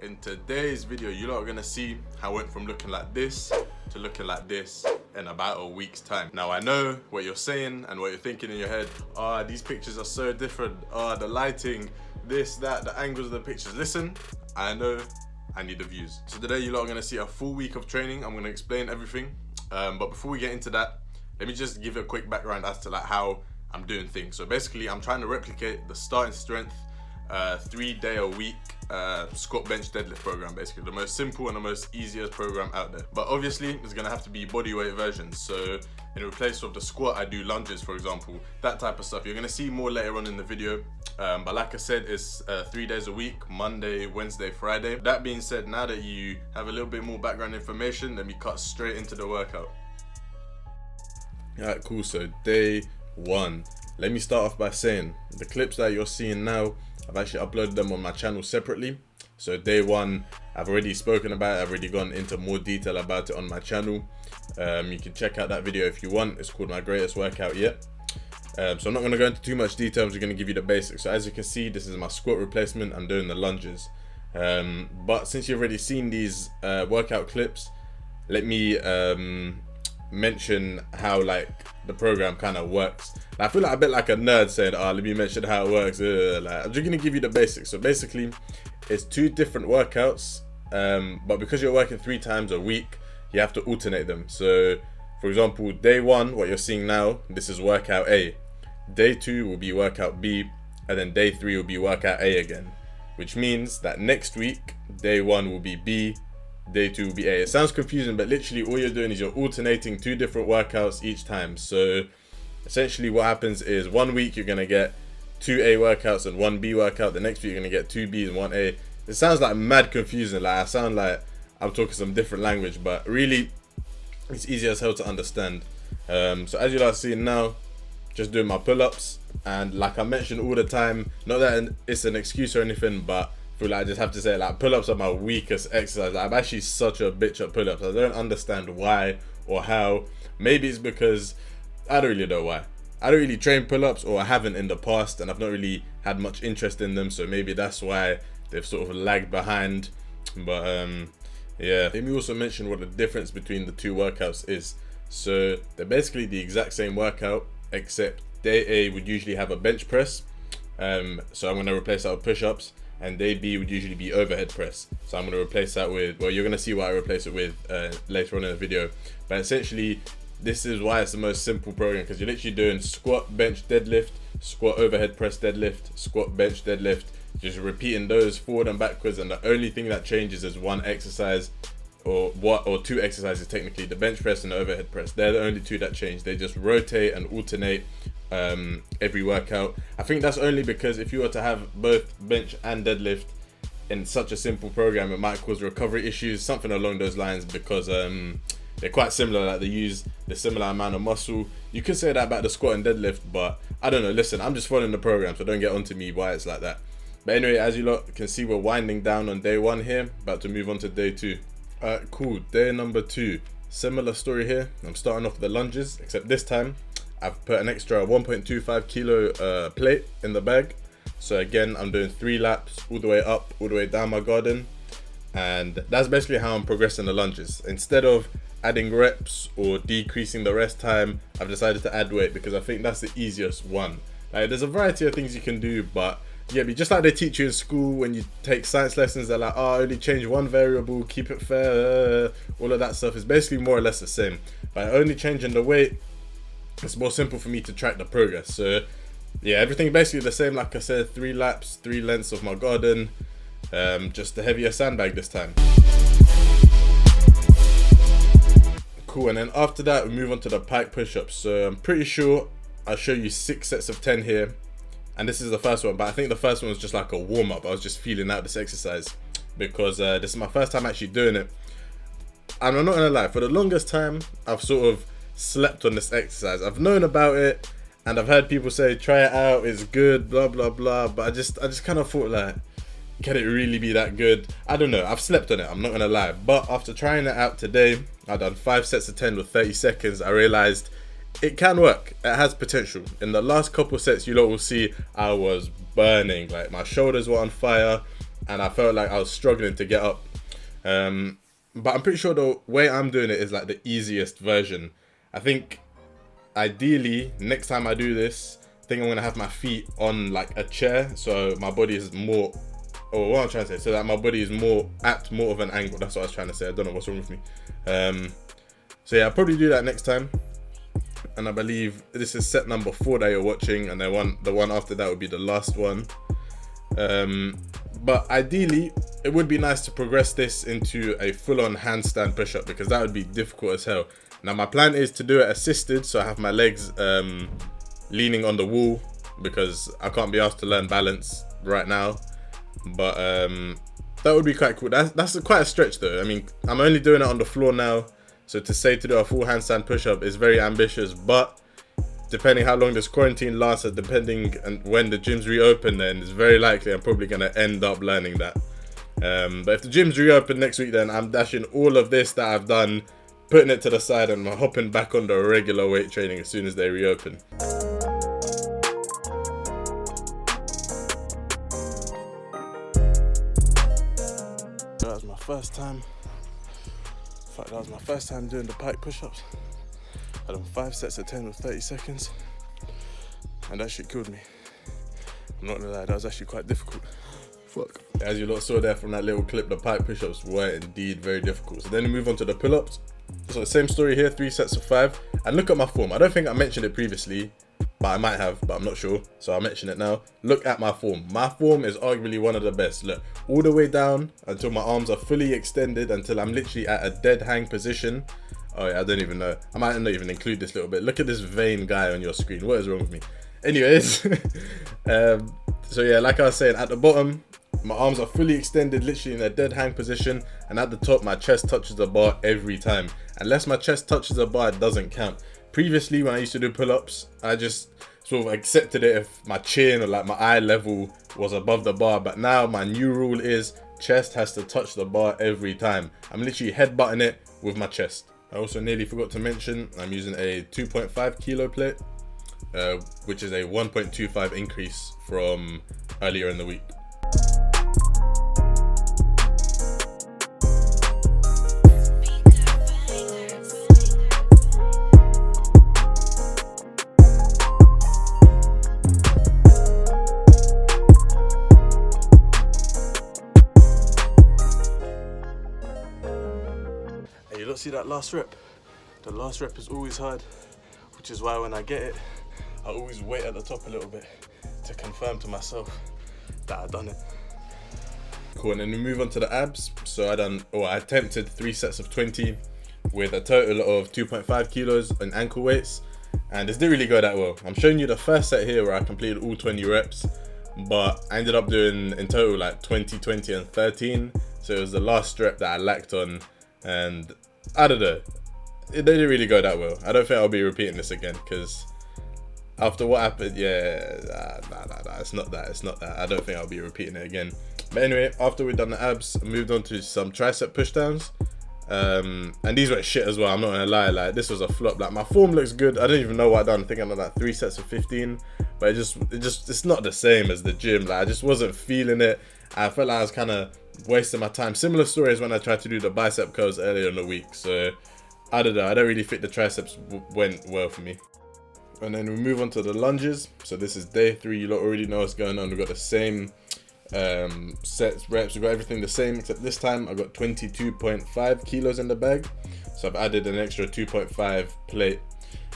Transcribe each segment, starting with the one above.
In today's video, you lot are gonna see how I went from looking like this to looking like this in about a week's time. Now I know what you're saying and what you're thinking in your head. These pictures are so different. The lighting, this, that, the angles of the pictures. Listen, I know I need the views. So today you lot are gonna see a full week of training. I'm gonna explain everything. But before we get into that, let me just give you a quick background as to like how I'm doing things. So basically I'm trying to replicate the starting strength 3-day-a-week squat bench deadlift program, basically the most simple and the most easiest program out there. But obviously it's gonna have to be bodyweight versions. So in place of the squat, I do lunges, for example, that type of stuff. You're gonna see more later on in the video. But like I said, it's 3 days a week, Monday, Wednesday, Friday. That being said, now that you have a little bit more background information, let me cut straight into the workout. Alright, cool. So day one. Let me start off by saying the clips that you're seeing now, I've actually uploaded them on my channel separately. So day one, I've already spoken about it. I've already gone into more detail about it on my channel. You can check out that video if you want. It's called My Greatest Workout Yet. So I'm not going to go into too much detail. I'm just going to give you the basics. So as you can see, this is my squat replacement. I'm doing the lunges. But since you've already seen these workout clips, let me mention how like the program kind of works. I feel like a bit like a nerd saying, let me mention how it works. Like, I'm just gonna give you the basics. So basically, it's 2 different workouts, but because you're working 3 times a week, you have to alternate them. So for example, day 1, what you're seeing now, this is workout A. Day 2 will be workout B, and then day 3 will be workout A again, which means that next week, day 1 will be B, day 2 will be A. It sounds confusing, but literally all you're doing is you're alternating 2 different workouts each time. So essentially what happens is 1 week you're gonna get 2 A workouts and 1 B workout. The next week you're gonna get 2 B's and 1 A. It sounds like mad confusing. Like I sound like I'm talking some different language, but really it's easy as hell to understand. So as you are seeing now, just doing my pull-ups, and like I mentioned all the time, not that it's an excuse or anything, but I feel like I just have to say, like, pull-ups are my weakest exercise. Like, I'm actually such a bitch at pull-ups. I don't understand why or how. Maybe it's because I don't really know why. I don't really train pull-ups, or I haven't in the past, and I've not really had much interest in them, so maybe that's why they've sort of lagged behind. But yeah, let me also mention what the difference between the 2 workouts is. So they're basically the exact same workout, except day A would usually have a bench press, so I'm going to replace that with push-ups, and day B would usually be overhead press. So I'm going to replace that with, well, you're going to see what I replace it with later on in the video. But essentially, this is why it's the most simple program, because you're literally doing squat, bench, deadlift, squat, overhead press, deadlift, squat, bench, deadlift, just repeating those forward and backwards, and the only thing that changes is 1 exercise, or 2 exercises technically, the bench press and the overhead press. They're the only 2 that change. They just rotate and alternate every workout. I think that's only because if you were to have both bench and deadlift in such a simple program, it might cause recovery issues, something along those lines, because they're quite similar. Like, they use the similar amount of muscle. You could say that about the squat and deadlift, but I don't know. Listen, I'm just following the program, so don't get onto me why it's like that. But anyway, as you lot can see, we're winding down on day 1 here, about to move on to day 2. Cool. Day number 2, similar story here. I'm starting off with the lunges, except this time I've put an extra 1.25 kilo plate in the bag. So again, I'm doing 3 laps all the way up, all the way down my garden, and that's basically how I'm progressing the lunges. Instead of adding reps or decreasing the rest time, I've decided to add weight because I think that's the easiest one. Like, there's a variety of things you can do, but yeah, just like they teach you in school when you take science lessons, they're like, only change 1 variable, keep it fair, all of that stuff is basically more or less the same. By only changing the weight, it's more simple for me to track the progress. So yeah, everything basically the same. Like I said, 3 laps, 3 lengths of my garden, just a heavier sandbag this time. Cool, and then after that we move on to the pike push-ups. So I'm pretty sure I'll show you 6 sets of 10 here, and this is the first one, but I think the first one was just like a warm-up. I was just feeling out this exercise because this is my first time actually doing it, and I'm not gonna lie, for the longest time I've sort of slept on this exercise. I've known about it and I've heard people say try it out, it's good, blah blah blah, but I just kind of thought, like, can it really be that good? I don't know. I've slept on it, I'm not gonna lie, but after trying it out today, I've done 5 sets of 10 with 30 seconds. I realized it can work. It has potential. In the last couple sets, you lot will see I was burning. Like, my shoulders were on fire, and I felt like I was struggling to get up. But I'm pretty sure the way I'm doing it is like the easiest version. I think ideally next time I do this, I think I'm gonna have my feet on like a chair, so my body is more, or what I'm trying to say, so that my body is more at more of an angle. That's what I was trying to say. I don't know what's wrong with me. So yeah, I'll probably do that next time. And I believe this is set number 4 that you're watching, and then the one after that would be the last one. But ideally, it would be nice to progress this into a full-on handstand push-up, because that would be difficult as hell. Now my plan is to do it assisted, so I have my legs leaning on the wall, because I can't be asked to learn balance right now. But that would be quite cool. That's quite a stretch though. I mean, I'm only doing it on the floor now, so to say to do a full handstand push-up is very ambitious, but depending how long this quarantine lasts and depending on when the gyms reopen, then it's very likely I'm probably going to end up learning that. But if the gyms reopen next week, then I'm dashing all of this that I've done, putting it to the side, and I'm hopping back on the regular weight training as soon as they reopen. That was my first time. In fact, that was my first time doing the pike push-ups. I done 5 sets of 10 with 30 seconds, and that shit killed me. I'm not gonna lie, that was actually quite difficult. Fuck. As you lot saw there from that little clip, the pike push-ups were indeed very difficult. So then we move on to the pull-ups. So the same story here, 3 sets of 5. And look at my form. I don't think I mentioned it previously, but I might have, but I'm not sure. So I'll mention it now. Look at my form. My form is arguably one of the best. Look, all the way down until my arms are fully extended, until I'm literally at a dead hang position. Oh yeah, I don't even know. I might not even include this little bit. Look at this vain guy on your screen. What is wrong with me? Anyways, so yeah, like I was saying, at the bottom, my arms are fully extended, literally in a dead hang position, and at the top, my chest touches the bar every time. Unless my chest touches the bar, it doesn't count. Previously, when I used to do pull-ups, I just sort of accepted it if my chin or like my eye level was above the bar. But now my new rule is chest has to touch the bar every time. I'm literally headbutting it with my chest. I also nearly forgot to mention I'm using a 2.5 kilo plate, which is a 1.25 increase from earlier in the week. You don't see that last rep? The last rep is always hard, which is why when I get it, I always wait at the top a little bit to confirm to myself that I've done it. Cool, and then we move on to the abs. So I attempted 3 sets of 20 with a total of 2.5 kilos in ankle weights, and this didn't really go that well. I'm showing you the first set here where I completed all 20 reps, but I ended up doing in total like 20, 20 and 13. So it was the last rep that I lacked on, and I don't know, it didn't really go that well. I don't think I'll be repeating this again, because after what happened, yeah, nah, it's not that. I don't think I'll be repeating it again. But anyway, after we've done the abs, I moved on to some tricep pushdowns, and these were shit as well. I'm not gonna lie, like this was a flop. Like my form looks good. I don't even know what I done. I think I done like 3 sets of 15, but it's not the same as the gym. Like I just wasn't feeling it. I felt like I was kind of wasting my time. Similar story as when I tried to do the bicep curls earlier in the week. So I don't know, I don't really think the triceps went well for me. And then we move on to the lunges. So this is day 3. You lot already know what's going on. We've got the same sets, reps, we've got everything the same, except this time I got 22.5 kilos in the bag. So I've added an extra 2.5 plate,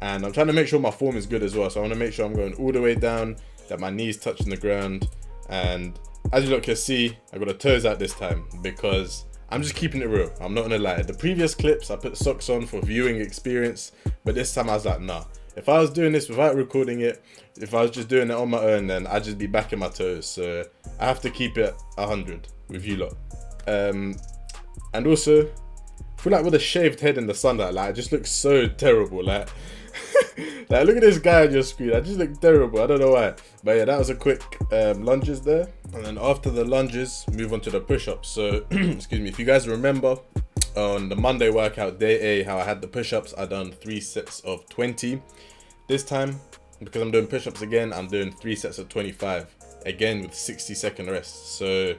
and I'm trying to make sure my form is good as well. So I want to make sure I'm going all the way down, that my knees touching the ground, and as you lot can see, I got the toes out this time because I'm just keeping it real. I'm not gonna lie. The previous clips I put socks on for viewing experience, but this time I was like, nah. If I was doing this without recording it, if I was just doing it on my own, then I'd just be back in my toes. So I have to keep it 100 with you lot. And also, I feel like with a shaved head in the sunlight, like I just look so terrible. Like, like look at this guy on your screen. I just look terrible. I don't know why. But yeah, that was a quick lunges there. And then after the lunges, move on to the push-ups. So, excuse me, if you guys remember, on the Monday workout, day A, how I had the push-ups, I done 3 sets of 20. This time, because I'm doing push-ups again, I'm doing 3 sets of 25, again with 60-second rest. So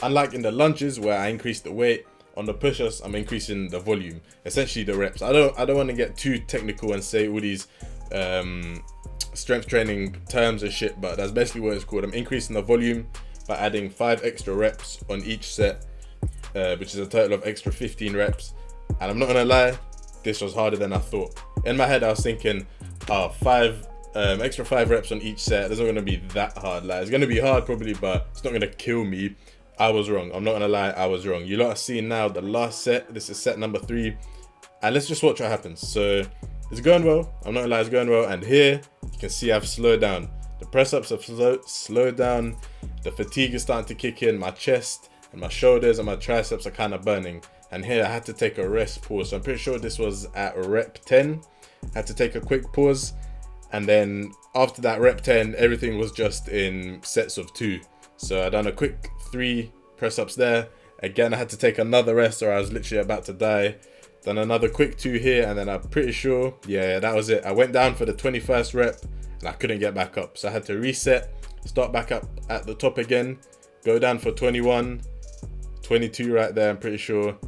Unlike in the lunges where I increase the weight, on the push-ups I'm increasing the volume, essentially the reps. I don't want to get too technical and say all these strength training terms and shit, but that's basically what it's called. I'm increasing the volume by adding 5 extra reps on each set, which is a total of extra 15 reps. And I'm not gonna lie, this was harder than I thought. In my head I was thinking, extra 5 reps on each set, it's not gonna be that hard. Like, it's gonna be hard probably, but it's not gonna kill me. I was wrong. I'm not gonna lie, I was wrong. You lot are seeing now the last set. This is set number 3, and let's just watch what happens. So it's going well. I'm not gonna lie, it's going well. And here you can see I've slowed down. The press ups have slowed down. The fatigue is starting to kick in. My chest and my shoulders and my triceps are kind of burning. And here I had to take a rest pause. So I'm pretty sure this was at rep 10. I had to take a quick pause, and then after that rep 10, everything was just in sets of 2. So I done a quick 3 press ups there. Again, I had to take another rest or I was literally about to die. Then another quick 2 here, and then I'm pretty sure, yeah, that was it. I went down for the 21st rep and I couldn't get back up. So I had to reset, start back up at the top again, go down for 21, 22 right there, I'm pretty sure.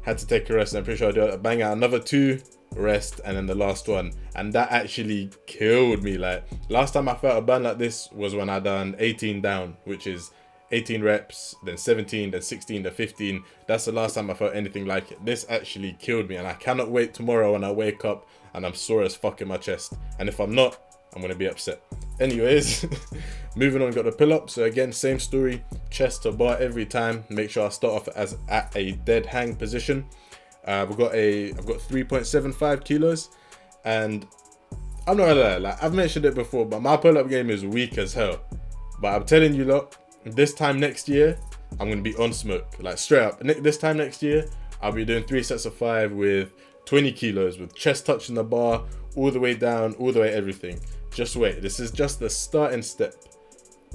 Had to take a rest, and I'm pretty sure I bang out another 2, rest, and then the last one. And that actually killed me. Like, last time I felt a burn like this was when I done 18 down, which is 18 reps, then 17, then 16, then 15. That's the last time I felt anything like it. This actually killed me, and I cannot wait tomorrow when I wake up and I'm sore as fuck in my chest. And if I'm not, I'm gonna be upset. Anyways, moving on, got the pull up. So again, same story, chest to bar every time. Make sure I start off as at a dead hang position. I've got 3.75 kilos, and I'm not gonna lie, like I've mentioned it before, but my pull up game is weak as hell. But I'm telling you lot, this time next year, I'm gonna be on smoke, like straight up. This time next year, I'll be doing 3 sets of 5 with 20 kilos, with chest touching the bar, all the way down, all the way everything. Just wait, this is just the starting step.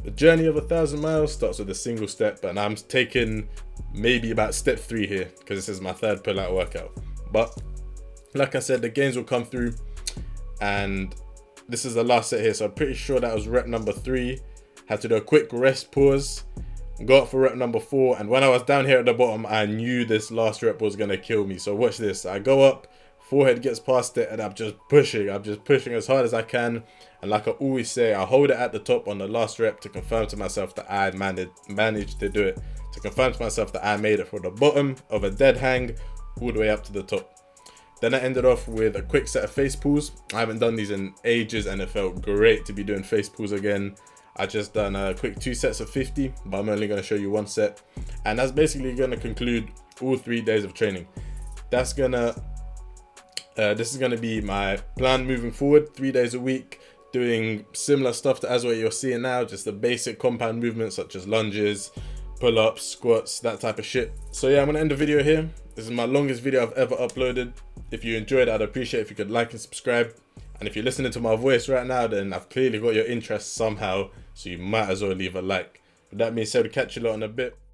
The journey of 1,000 miles starts with a single step, and I'm taking maybe about step 3 here, because this is my 3rd pull-out workout. But like I said, the gains will come through, and this is the last set here, so I'm pretty sure that was rep number 3. Had to do a quick rest pause, go up for rep number 4, and when I was down here at the bottom, I knew this last rep was gonna kill me. So watch this. I go up, forehead gets past it, and I'm just pushing as hard as I can. And like I always say, I hold it at the top on the last rep to confirm to myself that I managed to do it, to confirm to myself that I made it from the bottom of a dead hang all the way up to the top. Then I ended off with a quick set of face pulls. I haven't done these in ages, and it felt great to be doing face pulls again. I just done a quick 2 sets of 50, but I'm only going to show you 1 set. And that's basically going to conclude all 3 days of training. This is going to be my plan moving forward, 3 days a week, doing similar stuff to as what you're seeing now, just the basic compound movements such as lunges, pull-ups, squats, that type of shit. So yeah, I'm going to end the video here. This is my longest video I've ever uploaded. If you enjoyed, I'd appreciate if you could like and subscribe. And if you're listening to my voice right now, then I've clearly got your interest somehow, so you might as well leave a like. With that being said, we'll catch you lot in a bit.